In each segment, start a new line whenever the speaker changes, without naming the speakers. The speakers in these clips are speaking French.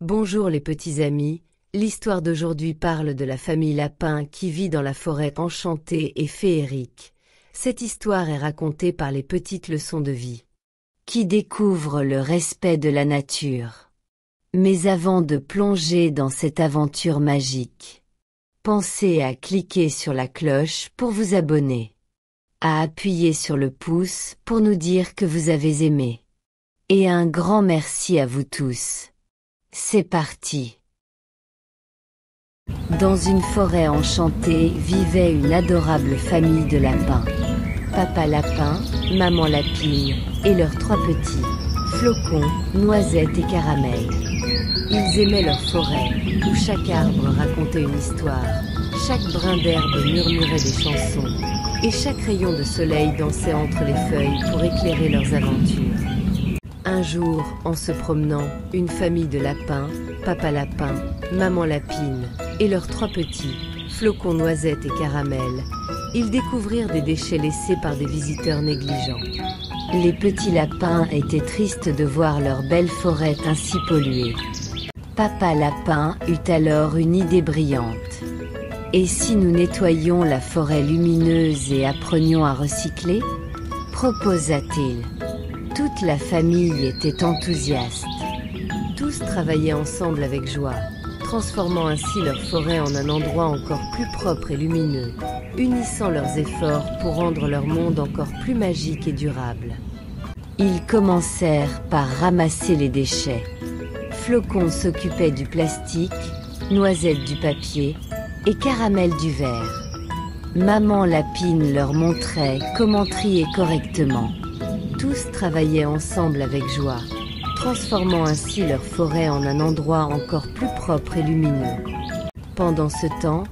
Bonjour les petits amis, l'histoire d'aujourd'hui parle de la famille Lapin qui vit dans la forêt enchantée et féerique. Cette histoire est racontée par les petites leçons de vie, qui découvrent le respect de la nature. Mais avant de plonger dans cette aventure magique, pensez à cliquer sur la cloche pour vous abonner, à appuyer sur le pouce pour nous dire que vous avez aimé. Et un grand merci à vous tous. C'est parti. Dans une forêt enchantée vivait une adorable famille de lapins. Papa Lapin, Maman Lapine et leurs 3 petits, Flocon, Noisette et Caramel. Ils aimaient leur forêt, où chaque arbre racontait une histoire, chaque brin d'herbe murmurait des chansons, et chaque rayon de soleil dansait entre les feuilles pour éclairer leurs aventures. Un jour, en se promenant, une famille de lapins, Papa Lapin, Maman Lapine et leurs 3 petits, Flocon, Noisette et Caramel, ils découvrirent des déchets laissés par des visiteurs négligents. Les petits lapins étaient tristes de voir leur belle forêt ainsi polluée. Papa Lapin eut alors une idée brillante. Et si nous nettoyions la forêt lumineuse et apprenions à recycler? Proposa-t-il. Toute la famille était enthousiaste. Tous travaillaient ensemble avec joie, transformant ainsi leur forêt en un endroit encore plus propre et lumineux, unissant leurs efforts pour rendre leur monde encore plus magique et durable. Ils commencèrent par ramasser les déchets. Flocon s'occupait du plastique, Noisette du papier et Caramel du verre. Maman Lapine leur montrait comment trier correctement. Tous travaillaient ensemble avec joie, transformant ainsi leur forêt en un endroit encore plus propre et lumineux. Pendant ce temps,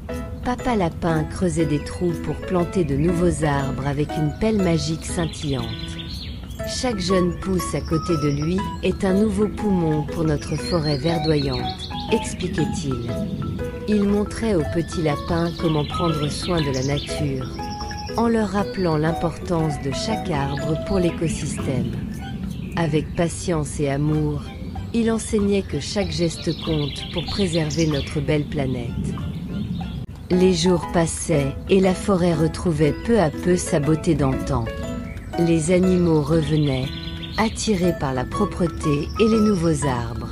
Papa Lapin creusait des trous pour planter de nouveaux arbres avec une pelle magique scintillante. Chaque jeune pousse à côté de lui est un nouveau poumon pour notre forêt verdoyante, expliquait-il. Il montrait aux petits lapins comment prendre soin de la nature, en leur rappelant l'importance de chaque arbre pour l'écosystème. Avec patience et amour, il enseignait que chaque geste compte pour préserver notre belle planète. Les jours passaient et la forêt retrouvait peu à peu sa beauté d'antan. Les animaux revenaient, attirés par la propreté et les nouveaux arbres.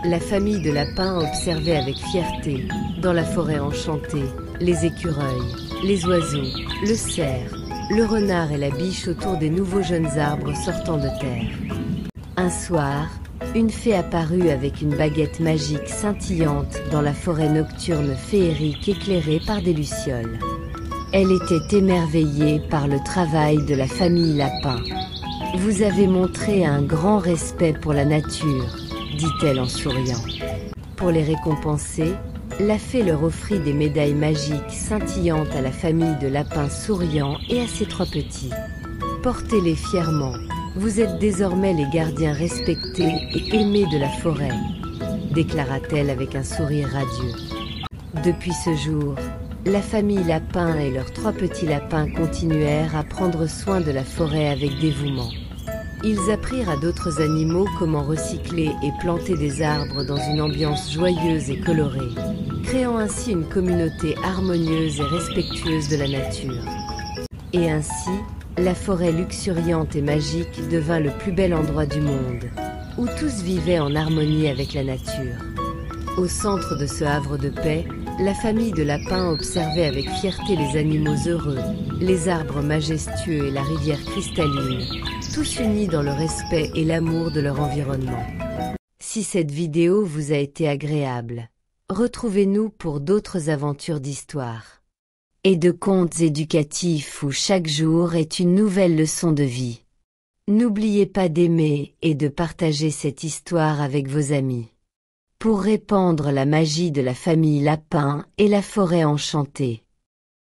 La famille de lapins observait avec fierté, dans la forêt enchantée, les écureuils, les oiseaux, le cerf, le renard et la biche autour des nouveaux jeunes arbres sortant de terre. Un soir, une fée apparut avec une baguette magique scintillante dans la forêt nocturne féerique éclairée par des lucioles. Elle était émerveillée par le travail de la famille Lapin. « Vous avez montré un grand respect pour la nature », dit-elle en souriant. Pour les récompenser, la fée leur offrit des médailles magiques scintillantes à la famille de lapins souriants et à ses 3 petits. « Portez-les fièrement, vous êtes désormais les gardiens respectés et aimés de la forêt », déclara-t-elle avec un sourire radieux. Depuis ce jour, la famille Lapin et leurs 3 petits lapins continuèrent à prendre soin de la forêt avec dévouement. Ils apprirent à d'autres animaux comment recycler et planter des arbres dans une ambiance joyeuse et colorée, créant ainsi une communauté harmonieuse et respectueuse de la nature. Et ainsi, la forêt luxuriante et magique devint le plus bel endroit du monde, où tous vivaient en harmonie avec la nature. Au centre de ce havre de paix, la famille de lapins observait avec fierté les animaux heureux, les arbres majestueux et la rivière cristalline, tous unis dans le respect et l'amour de leur environnement. Si cette vidéo vous a été agréable, retrouvez-nous pour d'autres aventures d'histoire et de contes éducatifs où chaque jour est une nouvelle leçon de vie. N'oubliez pas d'aimer et de partager cette histoire avec vos amis, pour répandre la magie de la famille Lapin et la forêt enchantée.